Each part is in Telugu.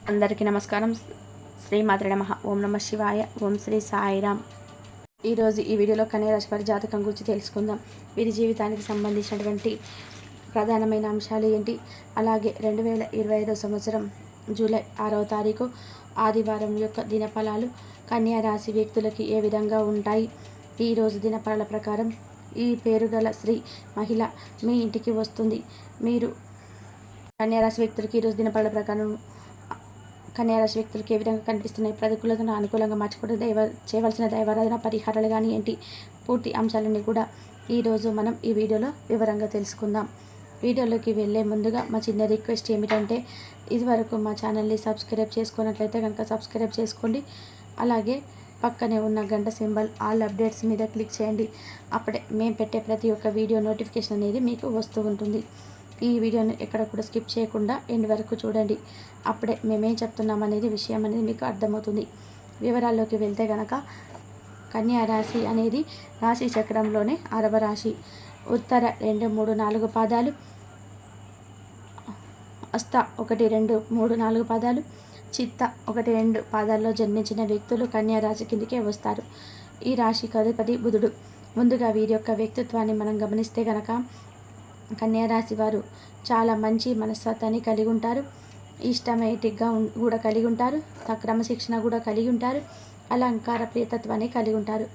అందరికీ నమస్కారం. శ్రీమాత్రే నమః. ఓం నమః శివాయ. ఓం శ్రీ సాయిరామ్. ఈరోజు ఈ వీడియోలో కన్యా రాశి వారి జాతకం గురించి తెలుసుకుందాం. వీరి జీవితానికి సంబంధించినటువంటి ప్రధానమైన అంశాలు ఏంటి, అలాగే 2025 సంవత్సరం జూలై 6వ తారీఖు ఆదివారం యొక్క దినఫలాలు కన్యా రాశి వ్యక్తులకి ఏ విధంగా ఉంటాయి. ఈరోజు దినఫలాల ప్రకారం ఈ పేరుగల స్త్రీ మహిళ మీ ఇంటికి వస్తుంది. మీరు కన్యా రాశి వ్యక్తులకి ఈరోజు దినఫలాల ప్రకారం కన్యా రాశి వ్యక్తులకి ఏ విధంగా కనిపిస్తున్నాయి, ప్రతికూలతను అనుకూలంగా మార్చుకోవడం చేయవలసిన దైవారాధన పరిహారాలు కానీ ఏంటి, పూర్తి అంశాలన్నీ కూడా ఈరోజు మనం ఈ వీడియోలో వివరంగా తెలుసుకుందాం. వీడియోలోకి వెళ్ళే ముందుగా మా చిన్న రిక్వెస్ట్ ఏమిటంటే, ఇదివరకు మా ఛానల్ని సబ్స్క్రైబ్ చేసుకున్నట్లయితే కనుక సబ్స్క్రైబ్ చేసుకోండి. అలాగే పక్కనే ఉన్న గంట సింబల్ ఆల్ అప్డేట్స్ మీద క్లిక్ చేయండి. అప్పుడే మేము పెట్టే ప్రతి ఒక్క వీడియో నోటిఫికేషన్ అనేది మీకు వస్తూ ఉంటుంది. ఈ వీడియోని ఎక్కడ కూడా స్కిప్ చేయకుండా ఎండ్ వరకు చూడండి. అప్పుడే మేమేం చెప్తున్నాం అనేది విషయం అనేది మీకు అర్థమవుతుంది. వివరాల్లోకి వెళ్తే కనుక కన్యా రాశి అనేది రాశి చక్రంలోనే 6వ రాశి. ఉత్తర 2, 3, 4 పాదాలు, హస్త 1, 2, 3, 4 పాదాలు, చిత్త 1, 2 పాదాల్లో జన్మించిన వ్యక్తులు కన్యా రాశి కిందకే వస్తారు. ఈ రాశికి అధిపతి బుధుడు. ముందుగా వీరి యొక్క వ్యక్తిత్వాన్ని మనం గమనిస్తే కనుక కన్యా రాశి వారు చాలా మంచి మనస్తత్వాన్ని కలిగి ఉంటారు. ఇష్టమేటిక్గా కూడా కలిగి ఉంటారు. క్రమశిక్షణ కూడా కలిగి ఉంటారు. అలంకార ప్రియతత్వాన్ని కలిగి ఉంటారు.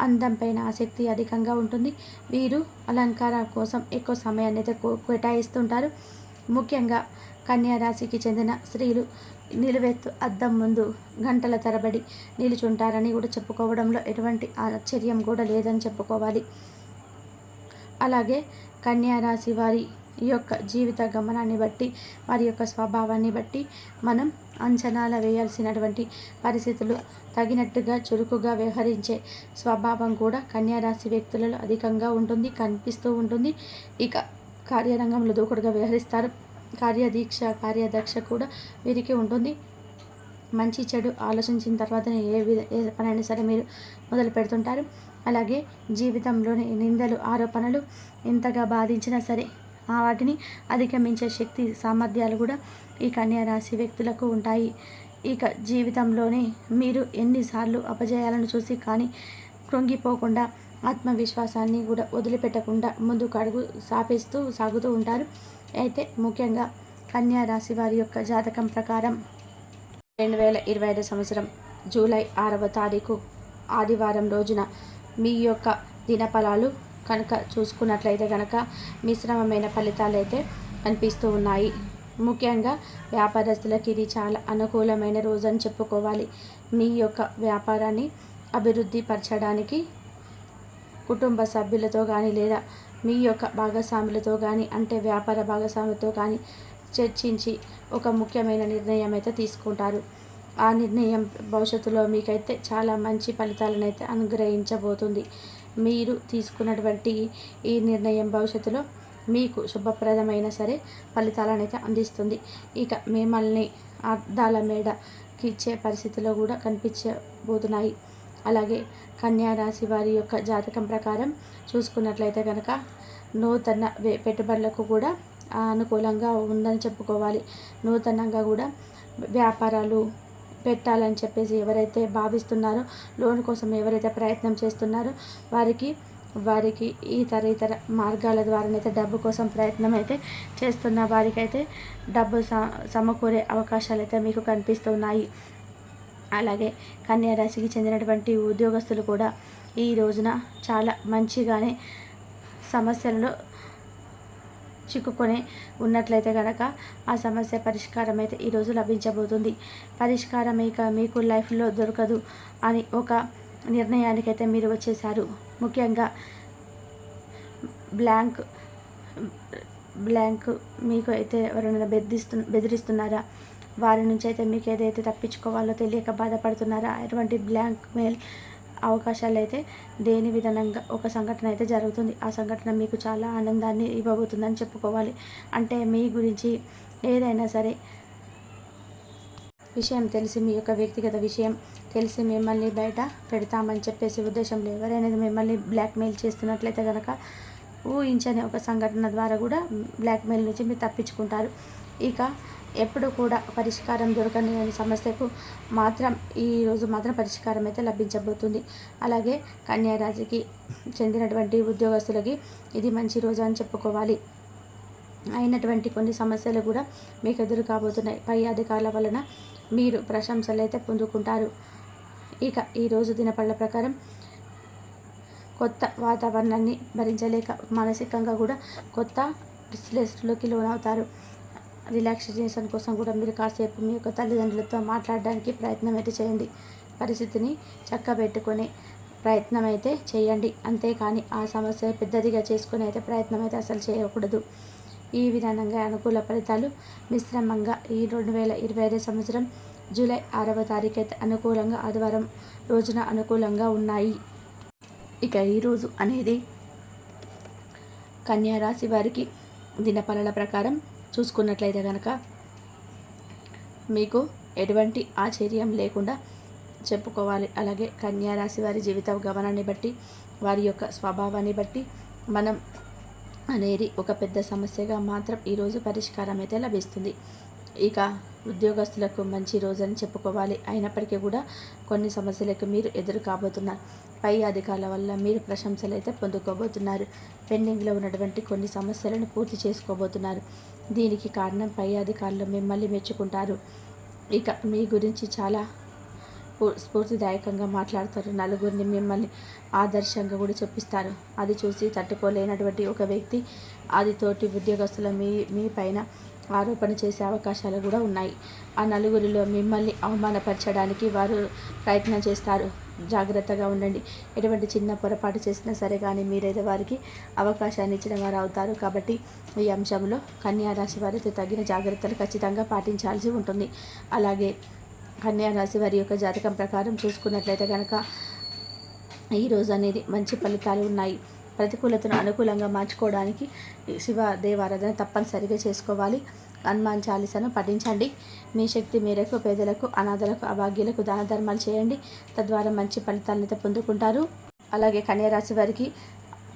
అందం పైన ఆసక్తి అధికంగా ఉంటుంది. వీరు అలంకారం కోసం ఎక్కువ సమయాన్ని అయితే కేటాయిస్తుంటారు. ముఖ్యంగా కన్యా రాశికి చెందిన స్త్రీలు నిలువెత్తు అద్దం ముందు గంటల తరబడి నిలుచుంటారని కూడా చెప్పుకోవడంలో ఎటువంటి ఆశ్చర్యం కూడా లేదని చెప్పుకోవాలి. అలాగే కన్యా రాశి వారి యొక్క జీవిత గమనాన్ని బట్టి, వారి యొక్క స్వభావాన్ని బట్టి మనం అంచనాల వేయాల్సినటువంటి పరిస్థితులు, తగినట్టుగా చురుకుగా వ్యవహరించే స్వభావం కూడా కన్యా రాశి వ్యక్తులలో అధికంగా ఉంటుంది, కనిపిస్తూ ఉంటుంది. ఇక కార్యరంగంలో దూకుడుగా వ్యవహరిస్తారు. కార్యదక్ష కూడా వీరికి ఉంటుంది. మంచి చెడు ఆలోచించిన తర్వాతనే ఏ పనైనా సరే మీరు మొదలు పెడుతుంటారు. అలాగే జీవితంలోని నిందలు, ఆరోపణలు ఎంతగా బాధించినా సరే వాటిని అధిగమించే శక్తి, సామర్థ్యాలు కూడా ఈ కన్యా రాశి వ్యక్తులకు ఉంటాయి. ఇక జీవితంలోనే మీరు ఎన్నిసార్లు అపజయాలను చూసి కానీ కృంగిపోకుండా, ఆత్మవిశ్వాసాన్ని కూడా వదిలిపెట్టకుండా ముందుకు అడుగు సాగుతూ ఉంటారు. అయితే ముఖ్యంగా కన్యా రాశి వారి యొక్క జాతకం ప్రకారం 2025 సంవత్సరం జూలై 6వ తారీఖు ఆదివారం రోజున మీ యొక్క దినఫలాలు కనుక చూసుకున్నట్లయితే కనుక మిశ్రమమైన ఫలితాలు అయితే కనిపిస్తూ ఉన్నాయి. ముఖ్యంగా వ్యాపారస్తులకి ఇది చాలా అనుకూలమైన రోజు అని చెప్పుకోవాలి. మీ యొక్క వ్యాపారాన్ని అభివృద్ధి పరచడానికి కుటుంబ సభ్యులతో కానీ లేదా మీ యొక్క భాగస్వాములతో కానీ, అంటే వ్యాపార భాగస్వాములతో కానీ చర్చించి ఒక ముఖ్యమైన నిర్ణయం అయితే తీసుకుంటారు. ఆ నిర్ణయం భవిష్యత్తులో మీకైతే చాలా మంచి ఫలితాలను అయితే అనుగ్రహించబోతుంది. మీరు తీసుకున్నటువంటి ఈ నిర్ణయం భవిష్యత్తులో మీకు శుభప్రదమైన సరే ఫలితాలను అయితే అందిస్తుంది. ఇక మిమ్మల్ని అద్దాల మేడకి ఇచ్చే పరిస్థితిలో కూడా కనిపించబోతున్నాయి. అలాగే కన్యా రాశి వారి యొక్క జాతకం ప్రకారం చూసుకున్నట్లయితే కనుక నూతన పెట్టుబడులకు కూడా అనుకూలంగా ఉందని చెప్పుకోవాలి. నూతనంగా కూడా వ్యాపారాలు పెట్టాలని చెప్పేసి ఎవరైతే భావిస్తున్నారో, లోన్ కోసం ఎవరైతే ప్రయత్నం చేస్తున్నారో వారికి ఇతర మార్గాల ద్వారానైతే డబ్బు కోసం ప్రయత్నం అయితే చేస్తున్న వారికైతే డబ్బు సమకూరే అవకాశాలు అయితే మీకు కనిపిస్తున్నాయి. అలాగే కన్యా రాశికి చెందినటువంటి ఉద్యోగస్తులు కూడా ఈ రోజున చాలా మంచిగానే సమస్యలలో చిక్కుకొని ఉన్నట్లయితే కనుక ఆ సమస్య పరిష్కారం అయితే ఈరోజు లభించబోతుంది. పరిష్కారం ఇక మీకు లైఫ్లో దొరకదు అని ఒక నిర్ణయానికైతే మీరు వచ్చేసారు. ముఖ్యంగా బ్లాంక్ మీకు అయితే ఎవరైనా బెదిరిస్తున్నారా, వారి నుంచి అయితే మీకు ఏదైతే తప్పించుకోవాలో తెలియక బాధపడుతున్నారా, ఎటువంటి బ్లాంక్ మెయిల్ అవకాశాలు అయితే దేని విధానంగా ఒక సంఘటన అయితే జరుగుతుంది. ఆ సంఘటన మీకు చాలా ఆనందాన్ని ఇవ్వబోతుందని చెప్పుకోవాలి. అంటే మీ గురించి ఏదైనా సరే విషయం తెలిసి, మీ యొక్క వ్యక్తిగత విషయం తెలిసి మిమ్మల్ని బయట పెడతామని చెప్పేసి ఉద్దేశంలో ఎవరైనా మిమ్మల్ని బ్లాక్మెయిల్ చేస్తున్నట్లయితే కనుక ఊహించని ఒక సంఘటన ద్వారా కూడా బ్లాక్మెయిల్ నుంచి మీరు తప్పించుకుంటారు. ఇక ఎప్పుడు కూడా పరిష్కారం దొరకని సమస్యకు మాత్రం ఈరోజు మాత్రం పరిష్కారం అయితే లభించబోతుంది. అలాగే కన్యా రాశికి చెందినటువంటి ఉద్యోగస్తులకి ఇది మంచి రోజు అని చెప్పుకోవాలి. అయినటువంటి కొన్ని సమస్యలు కూడా మీకు ఎదురు కాబోతున్నాయి. పై అధికారుల వలన మీరు ప్రశంసలు అయితే పొందుకుంటారు. ఇక ఈరోజు దినపళ్ళ ప్రకారం కొత్త వాతావరణాన్ని భరించలేక మానసికంగా కూడా కొత్త స్ట్రెస్లోకి లోనవుతారు. రిలాక్సేషన్ కోసం కూడా మీరు కాసేపు మీ యొక్క తల్లిదండ్రులతో మాట్లాడడానికి ప్రయత్నం అయితే చేయండి. పరిస్థితిని చక్కబెట్టుకునే ప్రయత్నం అయితే చేయండి. అంతేకాని ఆ సమస్య పెద్దదిగా చేసుకునే అయితే ప్రయత్నం అయితే అసలు చేయకూడదు. ఈ విధానంగా అనుకూల ఫలితాలు మిశ్రమంగా ఈ 2025 సంవత్సరం జూలై 6వ తారీఖు అయితే అనుకూలంగా ఆదివారం రోజున అనుకూలంగా ఉన్నాయి. ఇక ఈరోజు అనేది కన్యా రాశి వారికి దినఫలాల ప్రకారం చూసుకున్నట్లయితే కనుక మీకు ఎటువంటి ఆశ్చర్యం లేకుండా చెప్పుకోవాలి. అలాగే కన్యా రాశి వారి జీవిత గమనాన్ని బట్టి, వారి యొక్క స్వభావాన్ని బట్టి మనం అనేది ఒక పెద్ద సమస్యగా మాత్రం ఈరోజు పరిష్కారం అయితే లభిస్తుంది. ఇక ఉద్యోగస్తులకు మంచి రోజు అని చెప్పుకోవాలి. అయినప్పటికీ కూడా కొన్ని సమస్యలకు మీరు ఎదురు కాబోతున్నారు. పై అధికారుల వల్ల మీరు ప్రశంసలు అయితే పొందుకోబోతున్నారు. పెండింగ్లో ఉన్నటువంటి కొన్ని సమస్యలను పూర్తి చేసుకోబోతున్నారు. దీనికి కారణం పై అధికారులు మిమ్మల్ని మెచ్చుకుంటారు. ఇక మీ గురించి చాలా స్ఫూర్తిదాయకంగా మాట్లాడతారు. నలుగురిని మిమ్మల్ని ఆదర్శంగా కూడా చెప్పిస్తారు. అది చూసి తట్టుకోలేనటువంటి ఒక వ్యక్తి అది తోటి ఉద్యోగస్తుల మీ పైన ఆరోపణ చేసే అవకాశాలు కూడా ఉన్నాయి. ఆ నలుగురిలో మిమ్మల్ని అవమానపరచడానికి వారు ప్రయత్నం చేస్తారు. జాగ్రత్తగా ఉండండి. ఎటువంటి చిన్న పొరపాటు చేసినా సరే కానీ మీరైతే వారికి అవకాశాన్ని ఇచ్చిన వారు అవుతారు. కాబట్టి ఈ అంశంలో కన్యా రాశి వారైతే తగిన జాగ్రత్తలు ఖచ్చితంగా పాటించాల్సి ఉంటుంది. అలాగే కన్యా రాశి వారి యొక్క జాతకం ప్రకారం చూసుకున్నట్లయితే కనుక ఈరోజు అనేది మంచి ఫలితాలు ఉన్నాయి. ప్రతికూలతను అనుకూలంగా మార్చుకోవడానికి శివ దేవారాధన తప్పనిసరిగా చేసుకోవాలి. హనుమాన్ చాలీసాను పఠించండి. మీ శక్తి మేరకు పేదలకు, అనాథలకు, అభాగ్యులకు దాన ధర్మాలు చేయండి. తద్వారా మంచి ఫలితాలను అయితే పొందుకుంటారు. అలాగే కన్యా రాశి వారికి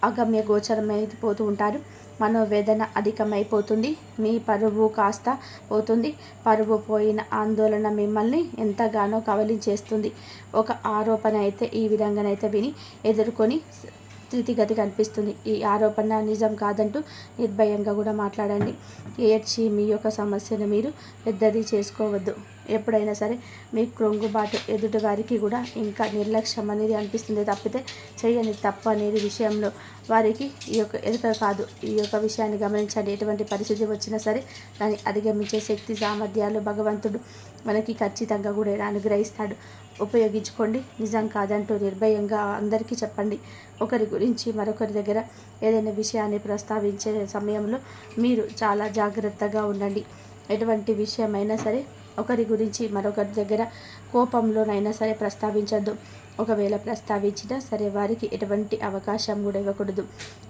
అగమ్య గోచరమైపోతూ ఉంటారు. మనోవేదన అధికమైపోతుంది. మీ పరువు కాస్త పోతుంది. పరువు పోయిన ఆందోళన మిమ్మల్ని ఎంతగానో కవలించేస్తుంది. ఒక ఆరోపణ అయితే ఈ విధంగానైతే విని ఎదుర్కొని స్థితిగతి కనిపిస్తుంది. ఈ ఆరోపణ నిజం కాదంటూ నిర్భయంగా కూడా మాట్లాడండి. ఏడ్చి మీ యొక్క సమస్యను మీరు పెద్దది చేసుకోవద్దు. ఎప్పుడైనా సరే మీ కృంగుబాటు ఎదుటి వారికి కూడా ఇంకా నిర్లక్ష్యం అనేది అనిపిస్తుంది తప్పితే చేయని తప్పు అనేది విషయంలో వారికి ఈ యొక్క ఎదుట కాదు. ఈ యొక్క విషయాన్ని గమనించండి. ఎటువంటి పరిస్థితి వచ్చినా సరే దాన్ని అధిగమించే శక్తి సామర్థ్యాలు భగవంతుడు మనకి ఖచ్చితంగా కూడా అనుగ్రహిస్తాడు. ఉపయోగించుకోండి. నిజం కాదంటూ నిర్భయంగా అందరికీ చెప్పండి. ఒకరి గురించి మరొకరి దగ్గర ఏదైనా విషయాన్ని ప్రస్తావించే సమయంలో మీరు చాలా జాగ్రత్తగా ఉండండి. ఎటువంటి విషయమైనా సరే ఒకరి గురించి మరొకరి దగ్గర కోపంలోనైనా సరే ప్రస్తావించద్దు. ఒకవేళ ప్రస్తావించినా సరే వారికి ఎటువంటి అవకాశం కూడా ఇవ్వకూడదు.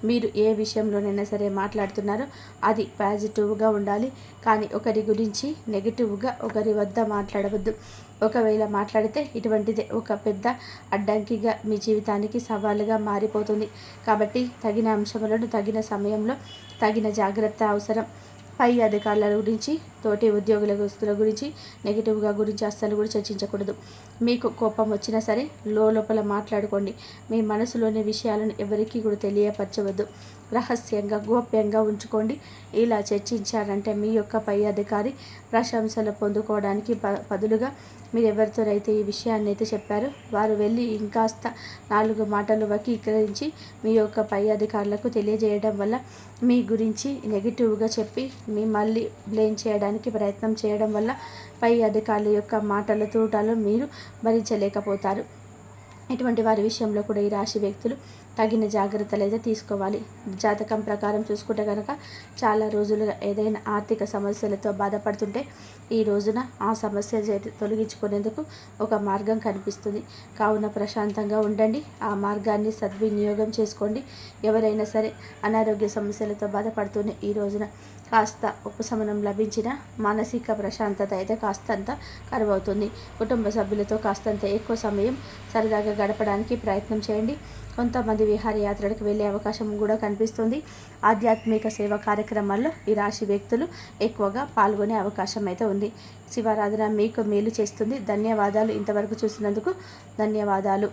మీరు ఏ విషయంలోనైనా సరే మాట్లాడుతున్నారో అది పాజిటివ్గా ఉండాలి. కానీ ఒకరి గురించి నెగిటివ్గా ఒకరి వద్ద మాట్లాడవద్దు. ఒకవేళ మాట్లాడితే ఇటువంటిదే ఒక పెద్ద అడ్డంకిగా మీ జీవితానికి సవాలుగా మారిపోతుంది. కాబట్టి తగిన అంశములను తగిన సమయంలో తగిన జాగ్రత్త అవసరం. పై అధికారుల గురించి, తోటి ఉద్యోగుల గురించి నెగిటివ్గా గురించి అస్సలు కూడా చర్చించకూడదు. మీకు కోపం వచ్చినా సరే లోపల మాట్లాడుకోండి. మీ మనసులోని విషయాలను ఎవరికీ కూడా తెలియపరచవద్దు. రహస్యంగా గోప్యంగా ఉంచుకోండి. ఇలా చర్చించారంటే మీ యొక్క పై అధికారి ప్రశంసలు పొందుకోవడానికి బదులుగా మీరు ఎవరితోనైతే ఈ విషయాన్ని అయితే చెప్పారో వారు వెళ్ళి ఇంకాస్త 4 మాటలు వక్రీకరించి మీ యొక్క పై అధికారులకు తెలియజేయడం వల్ల మీ గురించి నెగిటివ్గా చెప్పి మిమ్మల్ని బ్లేమ్ చేయడానికి ప్రయత్నం చేయడం వల్ల పై అధికారుల యొక్క మాటల తూటాలు మీరు భరించలేకపోతారు. ఇటువంటి వారి విషయంలో కూడా ఈ రాశి వ్యక్తులు తగిన జాగ్రత్తలు అయితే తీసుకోవాలి. జాతకం ప్రకారం చూసుకుంటే కనుక చాలా రోజులుగా ఏదైనా ఆర్థిక సమస్యలతో బాధపడుతుంటే ఈ రోజున ఆ సమస్య తొలగించుకునేందుకు ఒక మార్గం కనిపిస్తుంది. కావున ప్రశాంతంగా ఉండండి. ఆ మార్గాన్ని సద్వినియోగం చేసుకోండి. ఎవరైనా సరే అనారోగ్య సమస్యలతో బాధపడుతూనే ఈ రోజున కాస్త ఉపశమనం లభించిన మానసిక ప్రశాంతత అయితే కాస్తంత కరువవుతుంది. కుటుంబ సభ్యులతో కాస్తంత ఎక్కువ సమయం సరదాగా గడపడానికి ప్రయత్నం చేయండి. కొంతమంది విహారయాత్రలకు వెళ్ళే అవకాశం కూడా కనిపిస్తుంది. ఆధ్యాత్మిక సేవా కార్యక్రమాల్లో ఈ రాశి వ్యక్తులు ఎక్కువగా పాల్గొనే అవకాశం అయితే ఉంది. శివారాధన మీకు మేలు చేస్తుంది. ధన్యవాదాలు. ఇంతవరకు చూసినందుకు ధన్యవాదాలు.